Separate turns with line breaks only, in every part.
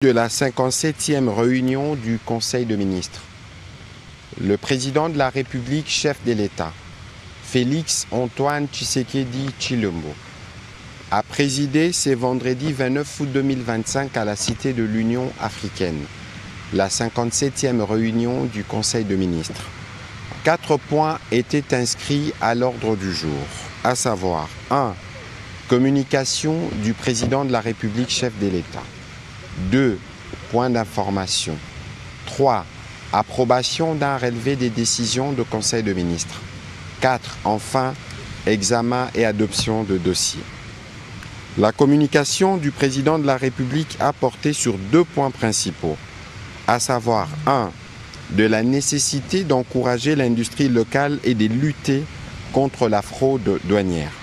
De la 57e réunion du Conseil de ministres, le président de la République, chef de l'État, Félix Antoine Tshisekedi Tshilombo, a présidé ce vendredi 29 août 2025 à la Cité de l'Union africaine, la 57e réunion du Conseil de ministres. 4 points étaient inscrits à l'ordre du jour, à savoir 1. Communication du président de la République, chef de l'État. 2. Point d'information. 3. Approbation d'un relevé des décisions du Conseil de ministres. 4. Enfin, examen et adoption de dossiers. La communication du président de la République a porté sur 2 points principaux, à savoir 1. De la nécessité d'encourager l'industrie locale et de lutter contre la fraude douanière.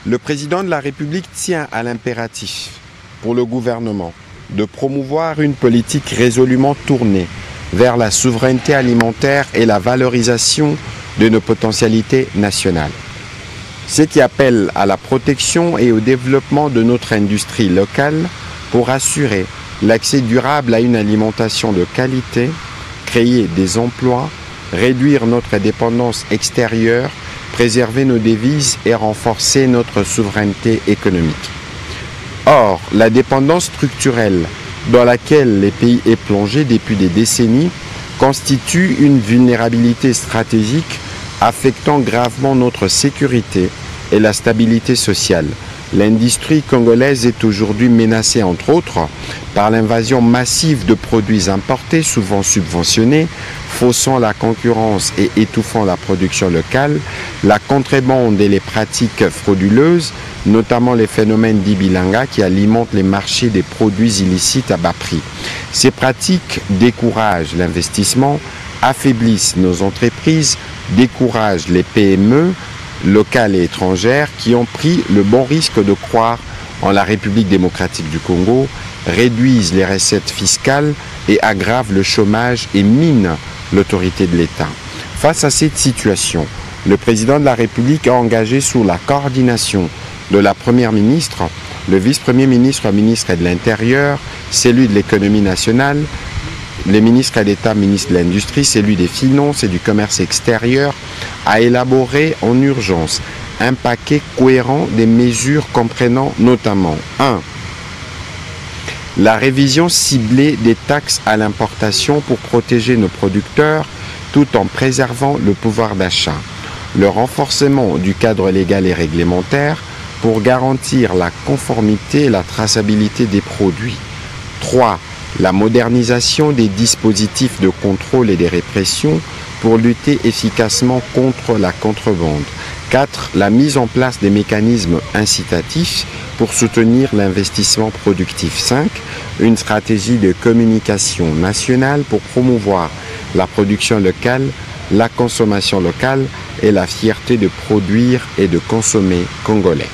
Le président de la République tient à l'impératif pour le gouvernement de promouvoir une politique résolument tournée vers la souveraineté alimentaire et la valorisation de nos potentialités nationales. Ce qui appelle à la protection et au développement de notre industrie locale pour assurer l'accès durable à une alimentation de qualité, créer des emplois, réduire notre dépendance extérieure, préserver nos devises et renforcer notre souveraineté économique. Or, la dépendance structurelle dans laquelle les pays est plongé depuis des décennies constitue une vulnérabilité stratégique affectant gravement notre sécurité et la stabilité sociale. L'industrie congolaise est aujourd'hui menacée, entre autres, par l'invasion massive de produits importés, souvent subventionnés, faussant la concurrence et étouffant la production locale, la contrebande et les pratiques frauduleuses, notamment les phénomènes d'Ibilanga qui alimentent les marchés des produits illicites à bas prix. Ces pratiques découragent l'investissement, affaiblissent nos entreprises, découragent les PME, locales et étrangères qui ont pris le bon risque de croire en la République démocratique du Congo, réduisent les recettes fiscales et aggravent le chômage et minent l'autorité de l'État. Face à cette situation, le président de la République a engagé sous la coordination de la Première ministre, le vice-premier ministre, ministre de l'Intérieur, celui de l'économie nationale, les ministres d'État, ministre de l'Industrie, celui des Finances et du Commerce extérieur, a élaboré en urgence un paquet cohérent des mesures comprenant notamment 1. La révision ciblée des taxes à l'importation pour protéger nos producteurs tout en préservant le pouvoir d'achat. Le renforcement du cadre légal et réglementaire pour garantir la conformité et la traçabilité des produits. 3. La modernisation des dispositifs de contrôle et des répressions pour lutter efficacement contre la contrebande. 4. La mise en place des mécanismes incitatifs pour soutenir l'investissement productif. 5. Une stratégie de communication nationale pour promouvoir la production locale, la consommation locale et la fierté de produire et de consommer congolais.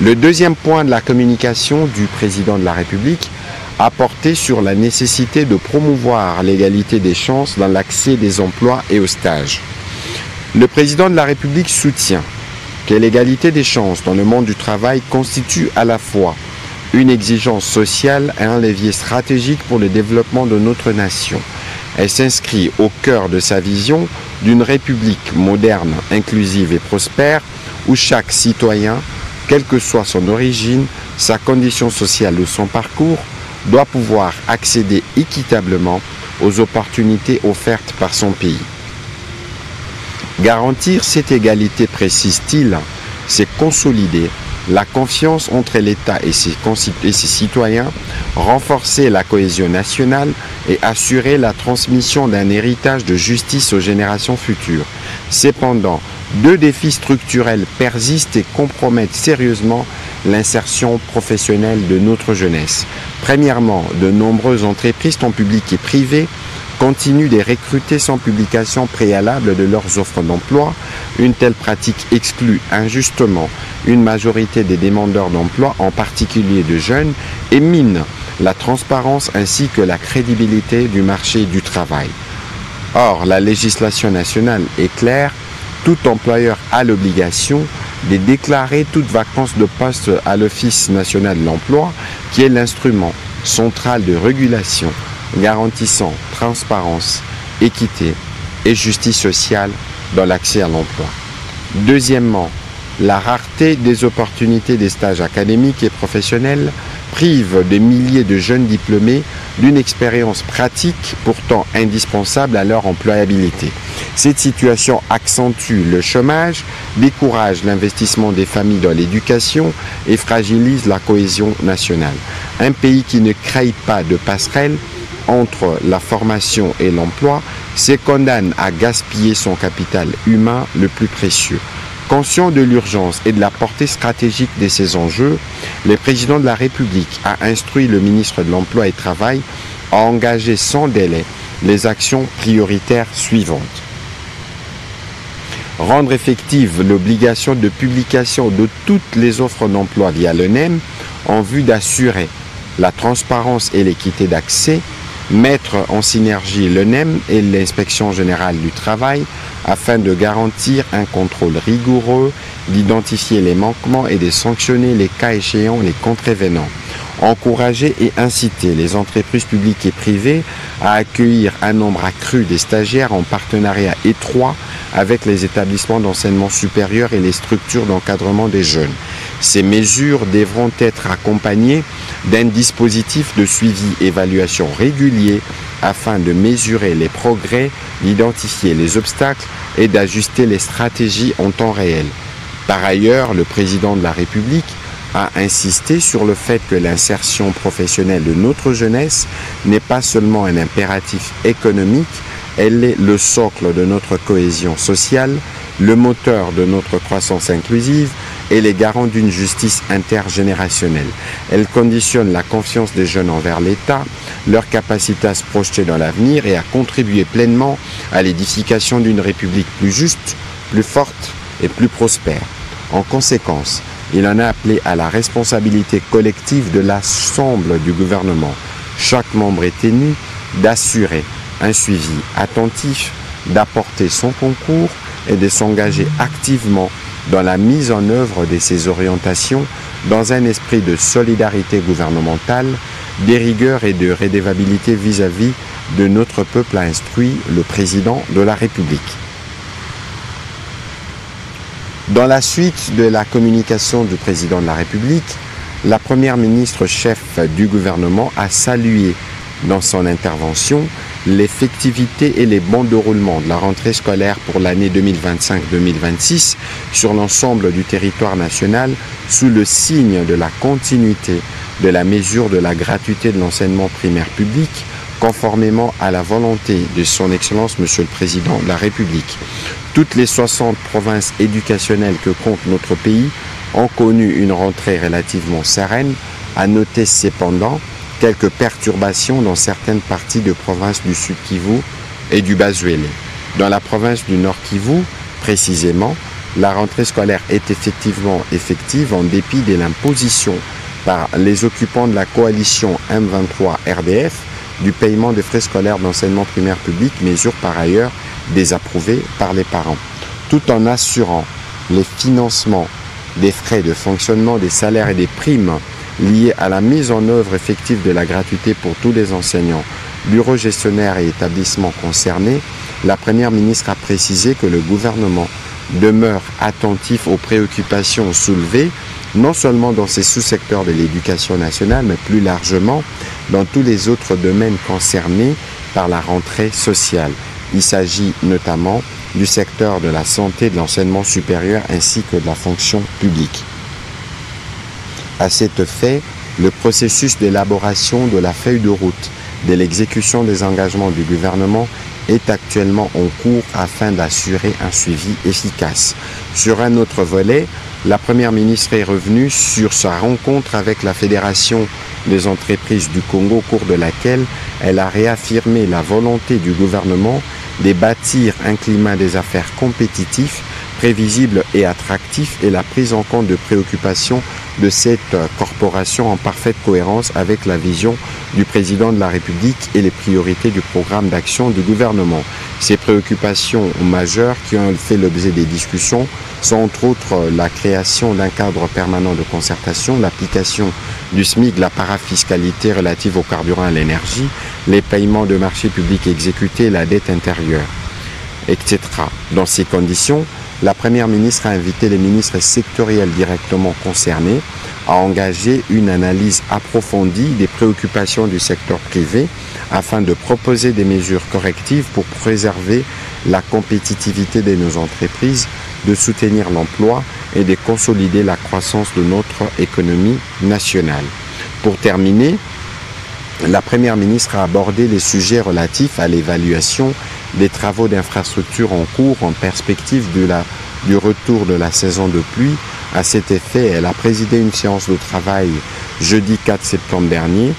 Le deuxième point de la communication du président de la République a porté sur la nécessité de promouvoir l'égalité des chances dans l'accès des emplois et aux stages. Le président de la République soutient que l'égalité des chances dans le monde du travail constitue à la fois une exigence sociale et un levier stratégique pour le développement de notre nation. Elle s'inscrit au cœur de sa vision d'une République moderne, inclusive et prospère, où chaque citoyen, quelle que soit son origine, sa condition sociale ou son parcours, doit pouvoir accéder équitablement aux opportunités offertes par son pays. Garantir cette égalité, précise-t-il, c'est consolider la confiance entre l'État et ses citoyens, renforcer la cohésion nationale et assurer la transmission d'un héritage de justice aux générations futures. Cependant, 2 défis structurels persistent et compromettent sérieusement l'insertion professionnelle de notre jeunesse. Premièrement, de nombreuses entreprises, tant publiques et privées, continuent de recruter sans publication préalable de leurs offres d'emploi. Une telle pratique exclut injustement une majorité des demandeurs d'emploi, en particulier de jeunes, et mine la transparence ainsi que la crédibilité du marché du travail. Or, la législation nationale est claire, tout employeur a l'obligation de déclarer toute vacance de poste à l'Office national de l'emploi, qui est l'instrument central de régulation garantissant transparence, équité et justice sociale dans l'accès à l'emploi. Deuxièmement, la rareté des opportunités des stages académiques et professionnels prive des milliers de jeunes diplômés d'une expérience pratique pourtant indispensable à leur employabilité. Cette situation accentue le chômage, décourage l'investissement des familles dans l'éducation et fragilise la cohésion nationale. Un pays qui ne crée pas de passerelle entre la formation et l'emploi se condamne à gaspiller son capital humain le plus précieux. Conscient de l'urgence et de la portée stratégique de ces enjeux, le président de la République a instruit le ministre de l'Emploi et du Travail à engager sans délai les actions prioritaires suivantes. Rendre effective l'obligation de publication de toutes les offres d'emploi via l'ENEM en vue d'assurer la transparence et l'équité d'accès. Mettre en synergie l'ENEM et l'Inspection générale du travail afin de garantir un contrôle rigoureux, d'identifier les manquements et de sanctionner les cas échéants les contrevenants. Encourager et inciter les entreprises publiques et privées à accueillir un nombre accru des stagiaires en partenariat étroit avec les établissements d'enseignement supérieur et les structures d'encadrement des jeunes. Ces mesures devront être accompagnées d'un dispositif de suivi-évaluation régulier afin de mesurer les progrès, d'identifier les obstacles et d'ajuster les stratégies en temps réel. Par ailleurs, le président de la République a insisté sur le fait que l'insertion professionnelle de notre jeunesse n'est pas seulement un impératif économique, elle est le socle de notre cohésion sociale, le moteur de notre croissance inclusive et les garants d'une justice intergénérationnelle. Elle conditionne la confiance des jeunes envers l'État, leur capacité à se projeter dans l'avenir et à contribuer pleinement à l'édification d'une République plus juste, plus forte et plus prospère. En conséquence, il en a appelé à la responsabilité collective de l'ensemble du gouvernement. Chaque membre est tenu d'assurer un suivi attentif, d'apporter son concours et de s'engager activement dans la mise en œuvre de ces orientations dans un esprit de solidarité gouvernementale, de rigueur et de redevabilité vis-à-vis de notre peuple, a instruit le président de la République. Dans la suite de la communication du président de la République, la première ministre chef du gouvernement a salué dans son intervention l'effectivité et les bons déroulements de la rentrée scolaire pour l'année 2025-2026 sur l'ensemble du territoire national sous le signe de la continuité de la mesure de la gratuité de l'enseignement primaire public conformément à la volonté de son Excellence Monsieur le Président de la République. Toutes les 60 provinces éducationnelles que compte notre pays ont connu une rentrée relativement sereine. À noter cependant quelques perturbations dans certaines parties de provinces du Sud Kivu et du Bas-Uélé. Dans la province du Nord Kivu, précisément, la rentrée scolaire est effectivement effective en dépit de l'imposition par les occupants de la coalition M23 RDF du paiement des frais scolaires d'enseignement primaire public, mesure par ailleurs désapprouvée par les parents, tout en assurant les financements des frais de fonctionnement, des salaires et des primes liés à la mise en œuvre effective de la gratuité pour tous les enseignants, bureaux gestionnaires et établissements concernés. La Première ministre a précisé que le gouvernement demeure attentif aux préoccupations soulevées, non seulement dans ces sous-secteurs de l'éducation nationale, mais plus largement dans tous les autres domaines concernés par la rentrée sociale. Il s'agit notamment du secteur de la santé, de l'enseignement supérieur ainsi que de la fonction publique. À cet fait, le processus d'élaboration de la feuille de route de l'exécution des engagements du gouvernement est actuellement en cours afin d'assurer un suivi efficace. Sur un autre volet, la Première ministre est revenue sur sa rencontre avec la Fédération des entreprises du Congo, au cours de laquelle elle a réaffirmé la volonté du gouvernement de bâtir un climat des affaires compétitif, prévisible et attractif et la prise en compte de préoccupations de cette corporation en parfaite cohérence avec la vision du président de la République et les priorités du programme d'action du gouvernement. Ces préoccupations majeures qui ont fait l'objet des discussions sont entre autres la création d'un cadre permanent de concertation, l'application du SMIC, la parafiscalité relative au carburant et à l'énergie, les paiements de marchés publics exécutés, la dette intérieure, etc. Dans ces conditions, la Première ministre a invité les ministres sectoriels directement concernés à engager une analyse approfondie des préoccupations du secteur privé afin de proposer des mesures correctives pour préserver la compétitivité de nos entreprises, de soutenir l'emploi et de consolider la croissance de notre économie nationale. Pour terminer, la Première ministre a abordé les sujets relatifs à l'évaluation des travaux d'infrastructure en cours en perspective du retour de la saison de pluie. À cet effet, elle a présidé une séance de travail jeudi 4 septembre dernier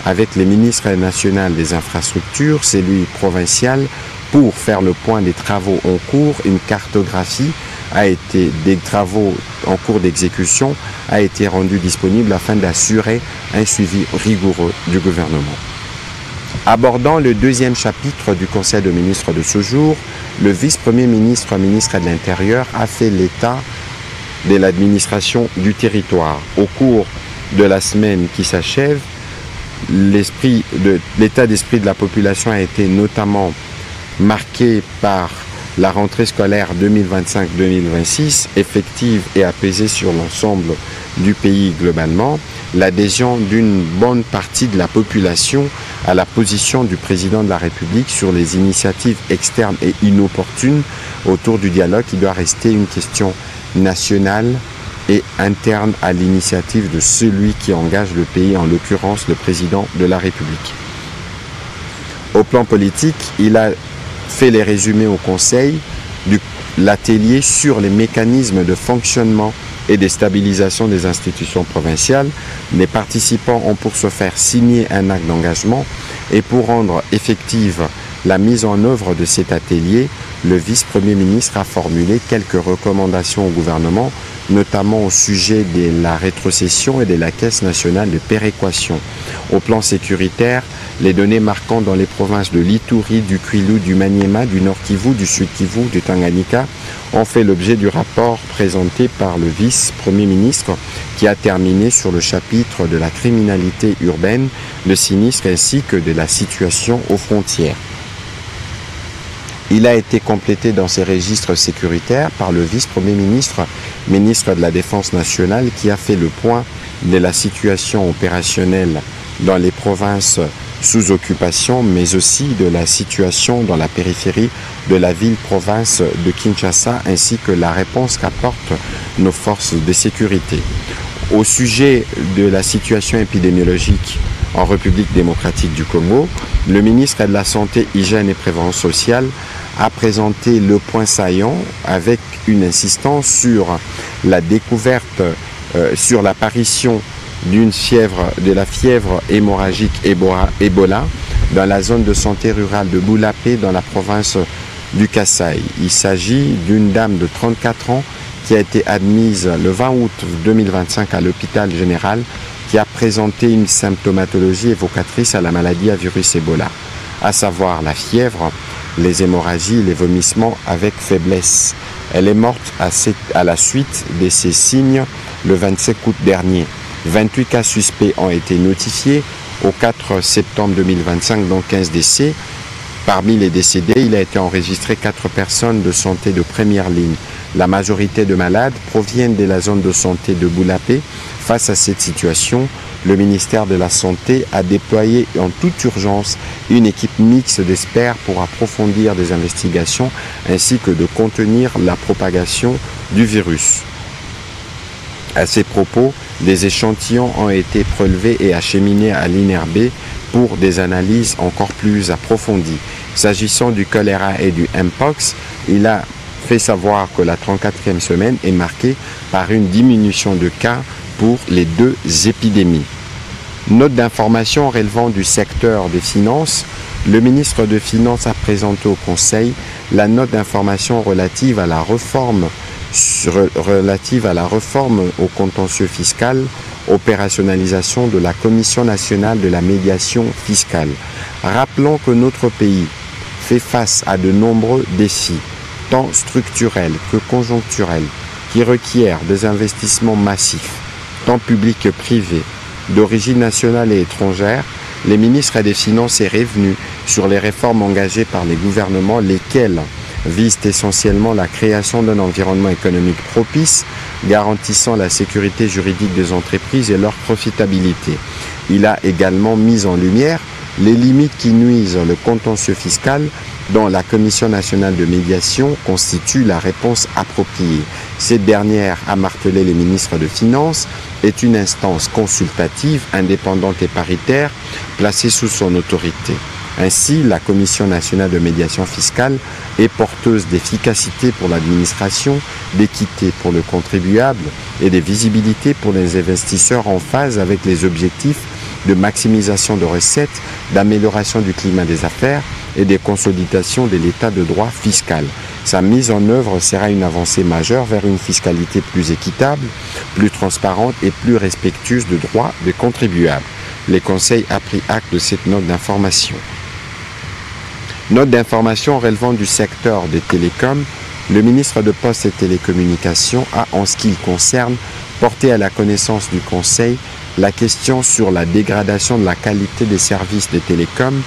avec les ministres nationaux des infrastructures, celui provincial, pour faire le point des travaux en cours. Une cartographie des travaux en cours d'exécution a été rendue disponible afin d'assurer un suivi rigoureux du gouvernement. Abordant le deuxième chapitre du Conseil des ministres de ce jour, le vice-premier ministre, ministre de l'Intérieur, a fait l'état de l'administration du territoire. Au cours de la semaine qui s'achève, l'état d'esprit de la population a été notamment marqué par la rentrée scolaire 2025-2026, effective et apaisée sur l'ensemble du pays globalement, l'adhésion d'une bonne partie de la population à la position du président de la République sur les initiatives externes et inopportunes autour du dialogue qui doit rester une question nationale et interne à l'initiative de celui qui engage le pays, en l'occurrence le président de la République. Au plan politique, il a fait les résumés au Conseil de l'atelier sur les mécanismes de fonctionnement et de stabilisation des institutions provinciales. Les participants ont pour se faire signer un acte d'engagement et pour rendre effective la mise en œuvre de cet atelier, le vice-premier ministre a formulé quelques recommandations au gouvernement, notamment au sujet de la rétrocession et de la Caisse nationale de péréquation. Au plan sécuritaire, les données marquantes dans les provinces de l'Ituri, du Kwilu, du Maniema, du Nord Kivu, du Sud Kivu, du Tanganyika ont fait l'objet du rapport présenté par le vice-premier ministre qui a terminé sur le chapitre de la criminalité urbaine, le sinistre ainsi que de la situation aux frontières. Il a été complété dans ces registres sécuritaires par le vice-premier ministre, ministre de la Défense nationale, qui a fait le point de la situation opérationnelle dans les provinces sous occupation, mais aussi de la situation dans la périphérie de la ville-province de Kinshasa, ainsi que la réponse qu'apportent nos forces de sécurité. Au sujet de la situation épidémiologique en République démocratique du Congo, le ministre de la Santé, Hygiène et Prévention sociale a présenté le point saillant avec une insistance sur la découverte, sur l'apparition de la fièvre hémorragique Ebola dans la zone de santé rurale de Boulapé dans la province du Kasaï. Il s'agit d'une dame de 34 ans qui a été admise le 20 août 2025 à l'hôpital général qui a présenté une symptomatologie évocatrice à la maladie à virus Ebola, à savoir la fièvre, les hémorragies, les vomissements avec faiblesse. Elle est morte à la suite de ces signes le 25 août dernier. 28 cas suspects ont été notifiés au 4 septembre 2025, dont 15 décès. Parmi les décédés, il a été enregistré 4 personnes de santé de première ligne. La majorité de malades proviennent de la zone de santé de Boulapé. Face à cette situation, le ministère de la Santé a déployé en toute urgence une équipe mixte d'experts pour approfondir des investigations ainsi que de contenir la propagation du virus. À ces propos, des échantillons ont été prélevés et acheminés à l'INRB pour des analyses encore plus approfondies. S'agissant du choléra et du Mpox, il a fait savoir que la 34e semaine est marquée par une diminution de cas pour les deux épidémies. Note d'information relevant du secteur des finances, le ministre des Finances a présenté au Conseil la note d'information relative à la réforme relative à la réforme au contentieux fiscal, opérationnalisation de la Commission nationale de la médiation fiscale. Rappelons que notre pays fait face à de nombreux défis, tant structurels que conjoncturels, qui requièrent des investissements massifs, tant publics que privés, d'origine nationale et étrangère. Les ministres des Finances est revenu sur les réformes engagées par les gouvernements, lesquelles visent essentiellement la création d'un environnement économique propice, garantissant la sécurité juridique des entreprises et leur profitabilité. Il a également mis en lumière les limites qui nuisent le contentieux fiscal, dont la Commission nationale de médiation constitue la réponse appropriée. Cette dernière, a martelé les ministres de Finances, est une instance consultative, indépendante et paritaire, placée sous son autorité. Ainsi, la Commission nationale de médiation fiscale est porteuse d'efficacité pour l'administration, d'équité pour le contribuable et de visibilité pour les investisseurs en phase avec les objectifs de maximisation de recettes, d'amélioration du climat des affaires et de consolidation de l'état de droit fiscal. Sa mise en œuvre sera une avancée majeure vers une fiscalité plus équitable, plus transparente et plus respectueuse des droits des contribuables. Le Conseil a pris acte de cette note d'information. Note d'information relevant du secteur des télécoms, le ministre de Postes et Télécommunications a, en ce qui le concerne, porté à la connaissance du Conseil la question sur la dégradation de la qualité des services des télécoms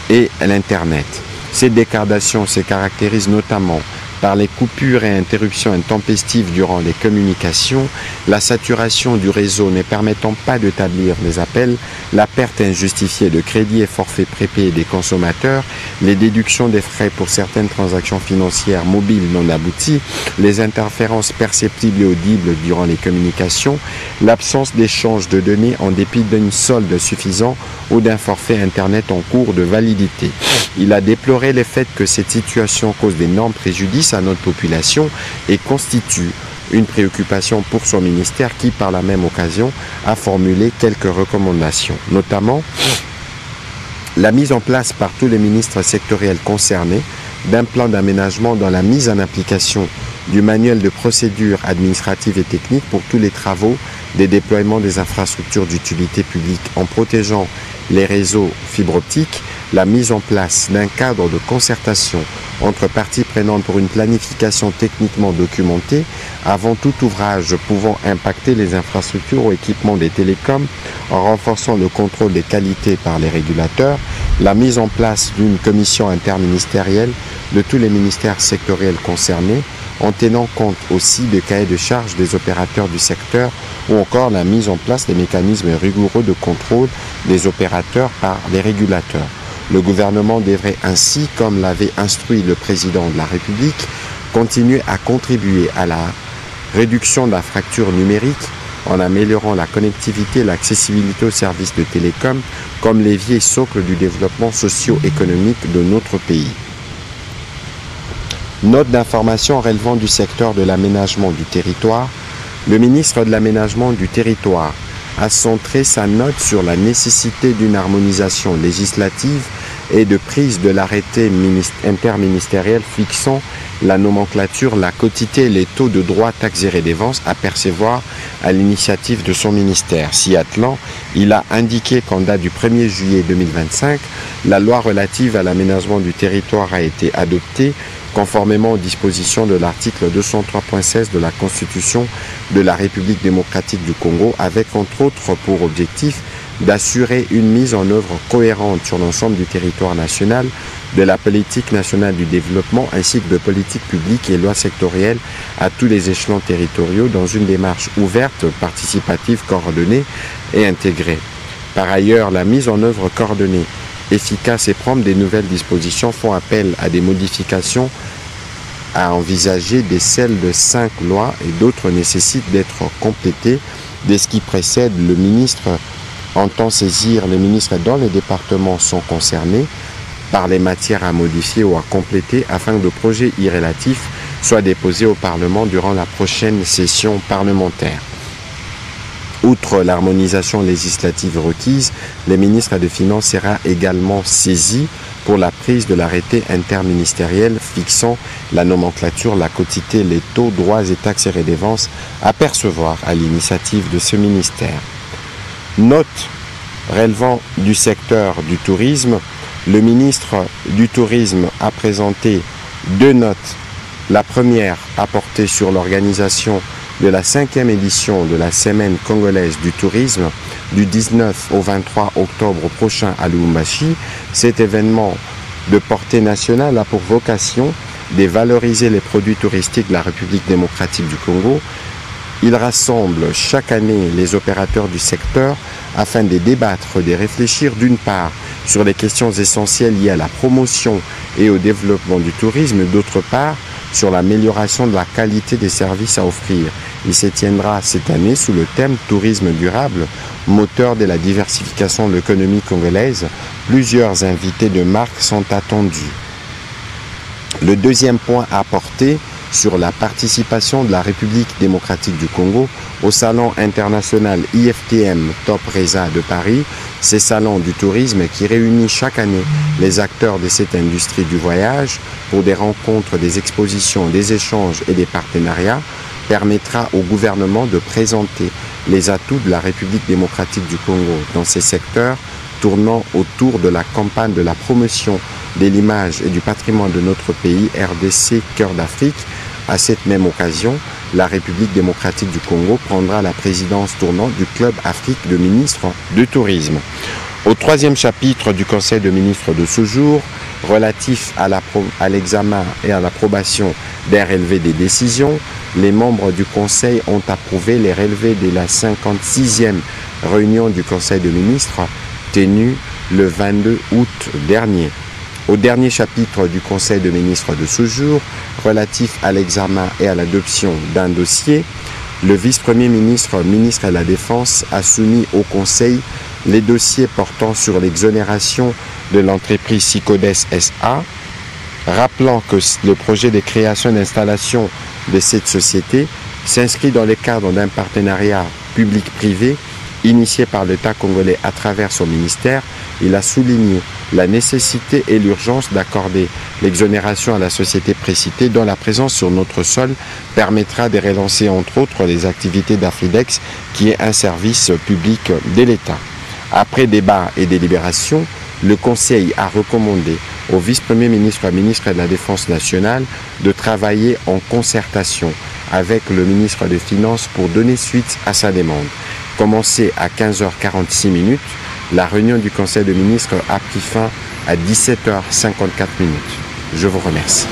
et l'Internet. Cette dégradation se caractérise notamment par les coupures et interruptions intempestives durant les communications, la saturation du réseau ne permettant pas d'établir les appels, la perte injustifiée de crédits et forfaits prépayés des consommateurs, les déductions des frais pour certaines transactions financières mobiles non abouties, les interférences perceptibles et audibles durant les communications, l'absence d'échange de données en dépit d'une solde suffisant ou d'un forfait Internet en cours de validité. Il a déploré le fait que cette situation cause d'énormes préjudices à notre population et constitue une préoccupation pour son ministère qui, par la même occasion, a formulé quelques recommandations, notamment la mise en place par tous les ministres sectoriels concernés d'un plan d'aménagement dans la mise en application du manuel de procédure administrative et technique pour tous les travaux des déploiements des infrastructures d'utilité publique en protégeant les réseaux fibre optique, la mise en place d'un cadre de concertation entre parties prenantes pour une planification techniquement documentée avant tout ouvrage pouvant impacter les infrastructures ou équipements des télécoms en renforçant le contrôle des qualités par les régulateurs, la mise en place d'une commission interministérielle de tous les ministères sectoriels concernés en tenant compte aussi des cahiers de charges des opérateurs du secteur ou encore la mise en place des mécanismes rigoureux de contrôle des opérateurs par les régulateurs. Le gouvernement devrait ainsi, comme l'avait instruit le président de la République, continuer à contribuer à la réduction de la fracture numérique en améliorant la connectivité et l'accessibilité aux services de télécom comme levier socle du développement socio-économique de notre pays. Note d'information relevant du secteur de l'aménagement du territoire. Le ministre de l'aménagement du territoire a centré sa note sur la nécessité d'une harmonisation législative et de prise de l'arrêté interministériel fixant la nomenclature, la quotité et les taux de droits, taxes et redevances à percevoir à l'initiative de son ministère. S'y attelant, il a indiqué qu'en date du 1er juillet 2025, la loi relative à l'aménagement du territoire a été adoptée conformément aux dispositions de l'article 203.16 de la Constitution de la République démocratique du Congo, avec entre autres pour objectif d'assurer une mise en œuvre cohérente sur l'ensemble du territoire national de la politique nationale du développement ainsi que de politiques publiques et lois sectorielles à tous les échelons territoriaux dans une démarche ouverte, participative, coordonnée et intégrée. Par ailleurs, la mise en œuvre coordonnée, efficace et prompte des nouvelles dispositions font appel à des modifications à envisager des celles de 5 lois et d'autres nécessitent d'être complétées. Dès ce qui précède, le ministre entend saisir les ministres dont les départements sont concernés par les matières à modifier ou à compléter afin que le projet irrélatif soit déposé au Parlement durant la prochaine session parlementaire. Outre l'harmonisation législative requise, les ministres des Finances seront également saisis pour la prise de l'arrêté interministériel fixant la nomenclature, la quotité, les taux, droits et taxes et redevances à percevoir à l'initiative de ce ministère. Note relevant du secteur du tourisme, le ministre du Tourisme a présenté 2 notes. La première a porté sur l'organisation de la 5e édition de la Semaine congolaise du tourisme du 19 au 23 octobre prochain à Lubumbashi. Cet événement de portée nationale a pour vocation de valoriser les produits touristiques de la République démocratique du Congo. Il rassemble chaque année les opérateurs du secteur afin de débattre, de réfléchir d'une part sur les questions essentielles liées à la promotion et au développement du tourisme, d'autre part sur l'amélioration de la qualité des services à offrir. Il se tiendra cette année sous le thème Tourisme durable, moteur de la diversification de l'économie congolaise. Plusieurs invités de marque sont attendus. Le deuxième point à porter sur la participation de la République démocratique du Congo au Salon international IFTM Top Reza de Paris, ces salons du tourisme qui réunit chaque année les acteurs de cette industrie du voyage pour des rencontres, des expositions, des échanges et des partenariats, permettra au gouvernement de présenter les atouts de la République démocratique du Congo dans ces secteurs tournant autour de la campagne de la promotion de l'image et du patrimoine de notre pays, RDC Cœur d'Afrique. À cette même occasion, la République démocratique du Congo prendra la présidence tournante du Club Afrique de ministres du tourisme. Au 3e chapitre du Conseil de ministres de ce jour, relatif à l'examen et à l'approbation des relevés des décisions, les membres du Conseil ont approuvé les relevés de la 56e réunion du Conseil de ministres tenue le 22 août dernier. Au dernier chapitre du Conseil de ministres de ce jour, relatif à l'examen et à l'adoption d'un dossier, le vice-premier ministre, ministre de la Défense, a soumis au Conseil les dossiers portant sur l'exonération de l'entreprise Sicodes SA, rappelant que le projet de création d'installation de cette société s'inscrit dans le cadre d'un partenariat public-privé initié par l'État congolais à travers son ministère. Il a souligné la nécessité et l'urgence d'accorder l'exonération à la société précitée dont la présence sur notre sol permettra de relancer entre autres les activités d'Afridex qui est un service public de l'État. Après débat et délibération, le Conseil a recommandé au vice-premier ministre et ministre de la Défense nationale de travailler en concertation avec le ministre des Finances pour donner suite à sa demande. Commencée à 15h46, la réunion du Conseil des ministres a pris fin à 17h54. Je vous remercie.